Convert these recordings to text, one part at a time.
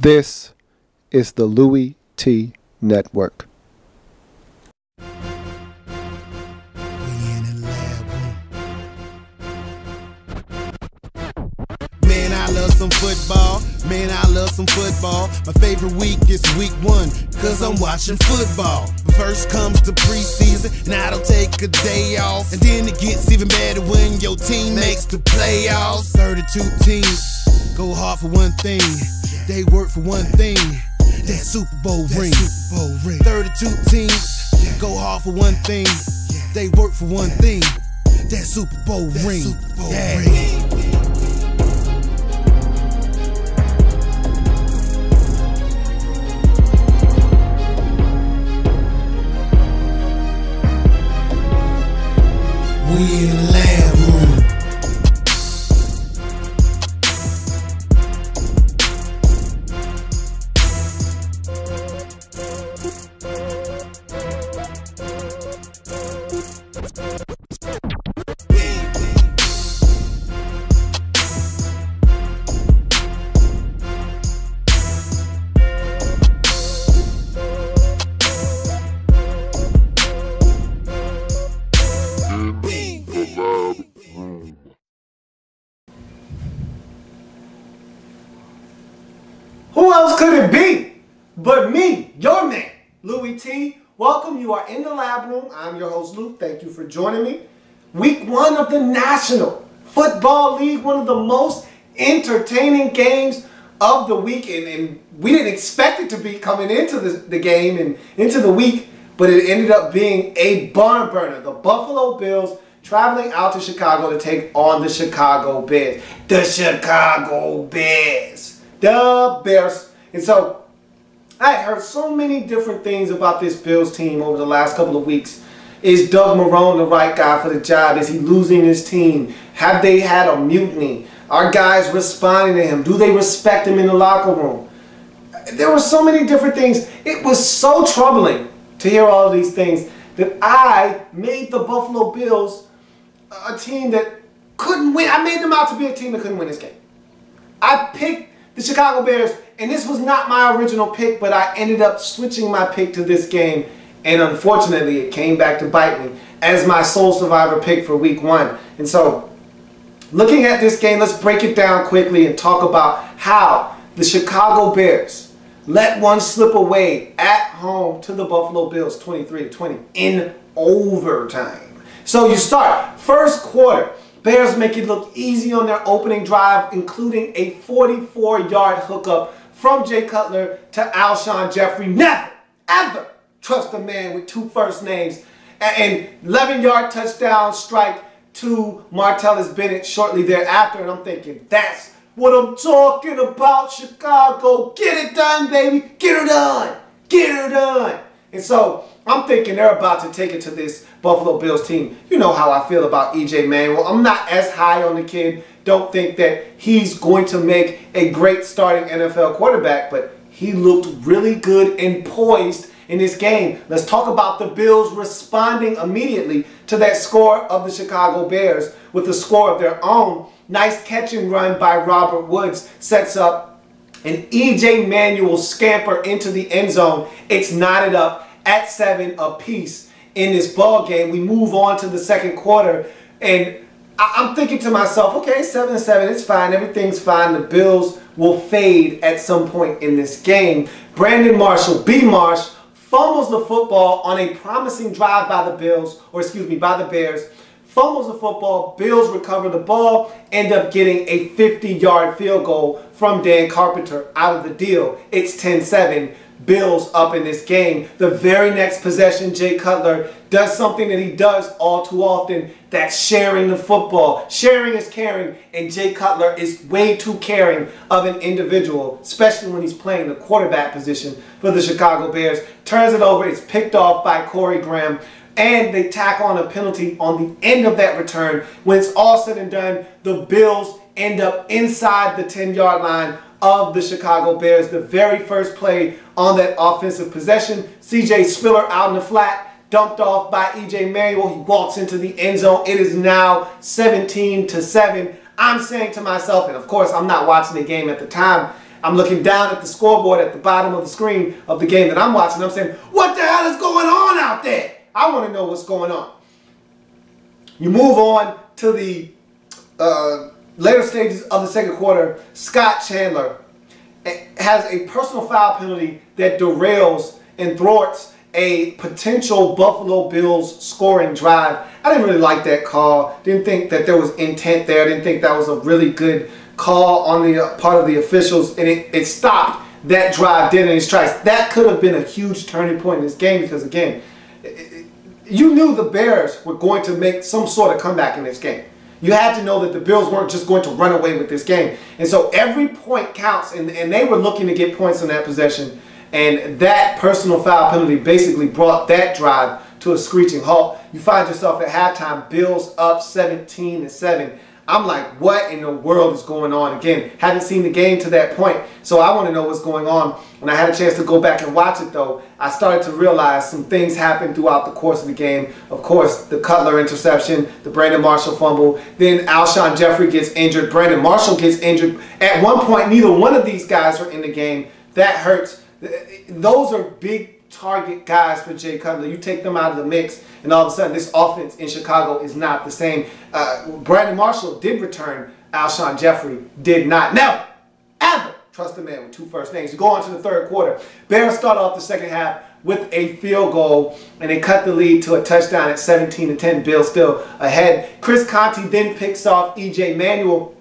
This is the Louie T Network. Man, I love some football. Man, I love some football. My favorite week is week 1, cause I'm watching football. First comes the preseason, and I don't take a day off. And then it gets even better when your team makes the playoffs. 32 teams go hard for one thing. They work for one thing. That Super Bowl ring. 32 teams go hard for one thing. They work for one thing. That Super Bowl ring. We in the lab room. Who else could it be but me, your man, Louie T? Welcome, you are in the lab room. I'm your host, Lou. Thank you for joining me. Week 1 of the National Football League, one of the most entertaining games of the week. And we didn't expect it to be coming into the game and into the week, but it ended up being a barn burner. The Buffalo Bills traveling out to Chicago to take on the Chicago Bears. The Chicago Bears. The Bears. And so I heard so many different things about this Bills team over the last couple of weeks. Is Doug Marrone the right guy for the job? Is he losing his team? Have they had a mutiny? Are guys responding to him? Do they respect him in the locker room? There were so many different things. It was so troubling to hear all of these things that I made the Buffalo Bills a team that couldn't win. I made them out to be a team that couldn't win this game. I picked the Chicago Bears, and this was not my original pick, but I ended up switching my pick to this game, and unfortunately it came back to bite me as my sole survivor pick for week 1. And so, looking at this game, let's break it down quickly and talk about how the Chicago Bears let one slip away at home to the Buffalo Bills 23-20 in overtime. So you start first quarter. Bears make it look easy on their opening drive, including a 44-yard hookup from Jay Cutler to Alshon Jeffrey. Never, ever trust a man with 2 first names. An 11-yard touchdown strike to Martellus Bennett shortly thereafter. And I'm thinking, that's what I'm talking about, Chicago. Get it done, baby. Get her done. Get her done. And so I'm thinking they're about to take it to this Buffalo Bills team. You know how I feel about E.J. Manuel. I'm not as high on the kid. Don't think that he's going to make a great starting NFL quarterback, but he looked really good and poised in this game. Let's talk about the Bills responding immediately to that score of the Chicago Bears with a score of their own. Nice catch and run by Robert Woods sets up an E.J. Manuel scamper into the end zone. It's knotted up at 7 apiece in this ball game. We move on to the second quarter, and I'm thinking to myself, okay, 7-7, it's fine, everything's fine. The Bills will fade at some point in this game. Brandon Marshall, B. Marsh, fumbles the football on a promising drive by the Bills, or excuse me, by the Bears. Fumbles the football, Bills recover the ball, end up getting a 50-yard field goal from Dan Carpenter out of the deal. It's 10-7. Bills up in this game. The very next possession, Jay Cutler does something that he does all too often. That's sharing the football. Sharing is caring, and Jay Cutler is way too caring of an individual, especially when he's playing the quarterback position for the Chicago Bears. Turns it over. It's picked off by Corey Graham, and they tack on a penalty on the end of that return. When it's all said and done, the Bills end up inside the 10-yard line of the Chicago Bears. The very first play on that offensive possession, C.J. Spiller out in the flat, dumped off by E.J. Manuel. He walks into the end zone. It is now 17-7. I'm saying to myself, and of course I'm not watching the game at the time, I'm looking down at the scoreboard at the bottom of the screen of the game that I'm watching. I'm saying, what the hell is going on out there? I want to know what's going on. You move on to the later stages of the second quarter. Scott Chandler has a personal foul penalty that derails and thwarts a potential Buffalo Bills scoring drive. I didn't really like that call. Didn't think that there was intent there. Didn't think that was a really good call on the part of the officials. And it stopped that drive dead in its tracks. That could have been a huge turning point in this game because, again, you knew the Bears were going to make some sort of comeback in this game. You had to know that the Bills weren't just going to run away with this game. And so every point counts, and they were looking to get points on that possession. And that personal foul penalty basically brought that drive to a screeching halt. You find yourself at halftime, Bills up 17-7. I'm like, what in the world is going on? Again, haven't seen the game to that point, so I want to know what's going on. When I had a chance to go back and watch it, though, I started to realize some things happened throughout the course of the game. Of course, the Cutler interception, the Brandon Marshall fumble, then Alshon Jeffrey gets injured, Brandon Marshall gets injured. At one point, neither one of these guys were in the game. That hurts. Those are big target guys for Jay Cutler. You take them out of the mix, and all of a sudden this offense in Chicago is not the same. Brandon Marshall did return. Alshon Jeffrey did not. Never, ever trust a man with 2 first names. You go on to the third quarter. Bears start off the second half with a field goal, and they cut the lead to a touchdown at 17-10. Bills still ahead. Chris Conte then picks off E.J. Manuel,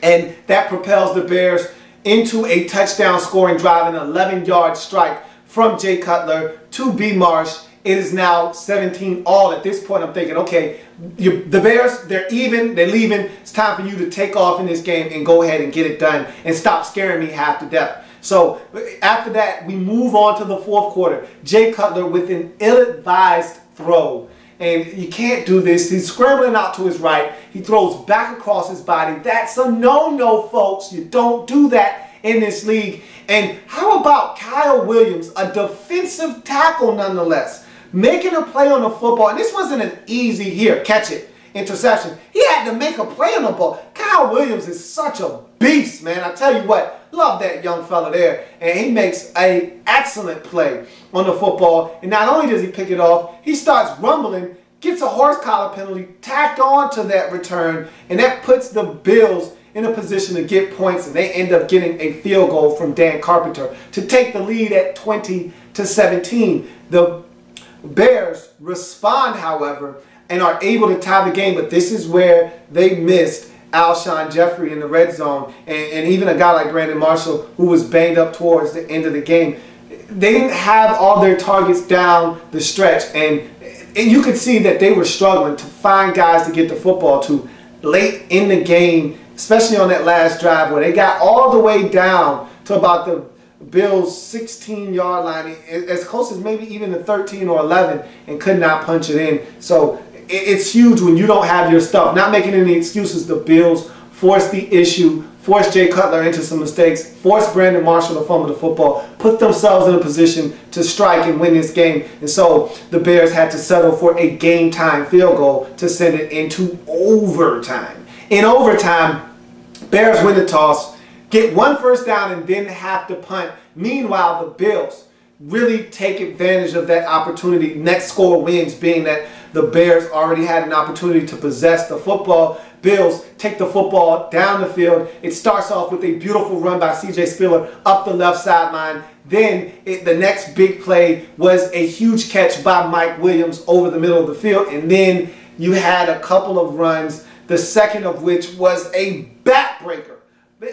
and that propels the Bears into a touchdown scoring drive, an 11-yard strike from Jay Cutler to B. Marsh. It is now 17-all. At this point, I'm thinking, okay, the Bears, they're even, they're leaving. It's time for you to take off in this game and go ahead and get it done and stop scaring me half to death. So after that, we move on to the fourth quarter. Jay Cutler with an ill-advised throw. And you can't do this. He's scrambling out to his right. He throws back across his body. That's a no-no, folks. You don't do that in this league. And how about Kyle Williams, a defensive tackle nonetheless, making a play on the football? And this wasn't an easy, here, catch it, interception. He had to make a play on the ball. Kyle Williams is such a beast, man. I tell you what, love that young fella there. And he makes an excellent play on the football. And not only does he pick it off, he starts rumbling, gets a horse collar penalty tacked on to that return, and that puts the Bills in a position to get points, and they end up getting a field goal from Dan Carpenter to take the lead at 20-17. The Bears respond, however, and are able to tie the game, but this is where they missed Alshon Jeffrey in the red zone, and even a guy like Brandon Marshall, who was banged up towards the end of the game. They didn't have all their targets down the stretch, and you could see that they were struggling to find guys to get the football to late in the game, especially on that last drive where they got all the way down to about the Bills' 16-yard line, as close as maybe even the 13 or 11, and could not punch it in. So it's huge when you don't have your stuff. Not making any excuses, the Bills forced the issue, forced Jay Cutler into some mistakes, forced Brandon Marshall to fumble the football, put themselves in a position to strike and win this game. And so the Bears had to settle for a game-time field goal to send it into overtime. In overtime, Bears win the toss, get 1 first down, and then have to punt. Meanwhile, the Bills really take advantage of that opportunity. Next score wins, being that the Bears already had an opportunity to possess the football. Bills take the football down the field. It starts off with a beautiful run by C.J. Spiller up the left sideline. Then the next big play was a huge catch by Mike Williams over the middle of the field. And then you had a couple of runs, the second of which was a backbreaker.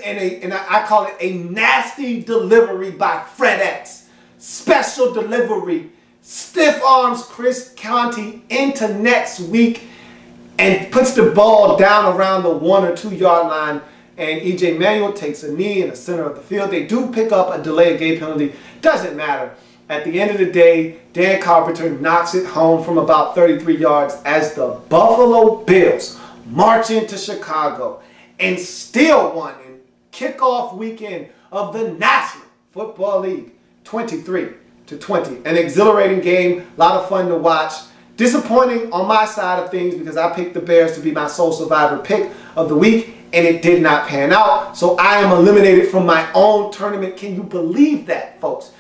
And I call it a nasty delivery by FedEx. Special delivery. Stiff arms Chris Conte into next week and puts the ball down around the 1 or 2 yard line. And E.J. Manuel takes a knee in the center of the field. They do pick up a delay of game penalty. Doesn't matter. At the end of the day, Dan Carpenter knocks it home from about 33 yards as the Buffalo Bills march into Chicago and still won in kickoff weekend of the National Football League, 23-20. An exhilarating game, a lot of fun to watch. Disappointing on my side of things because I picked the Bears to be my sole survivor pick of the week. and it did not pan out. So I am eliminated from my own tournament. Can you believe that, folks?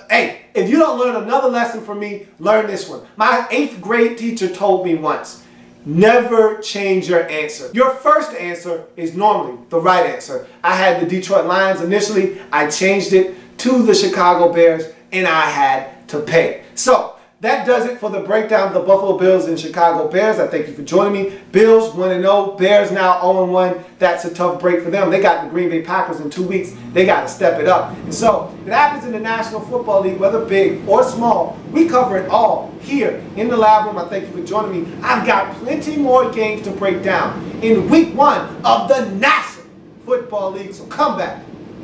Hey, if you don't learn another lesson from me, learn this one. My 8th grade teacher told me once, never change your answer. Your first answer is normally the right answer. I had the Detroit Lions initially. I changed it to the Chicago Bears, and I had to pay. So that does it for the breakdown of the Buffalo Bills and Chicago Bears. I thank you for joining me. Bills 1-0. Bears now 0-1. That's a tough break for them. They got the Green Bay Packers in 2 weeks. They got to step it up. And so it happens in the National Football League, whether big or small. We cover it all here in the Lab Room. I thank you for joining me. I've got plenty more games to break down in week 1 of the National Football League. So come back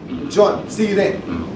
and join me. See you then.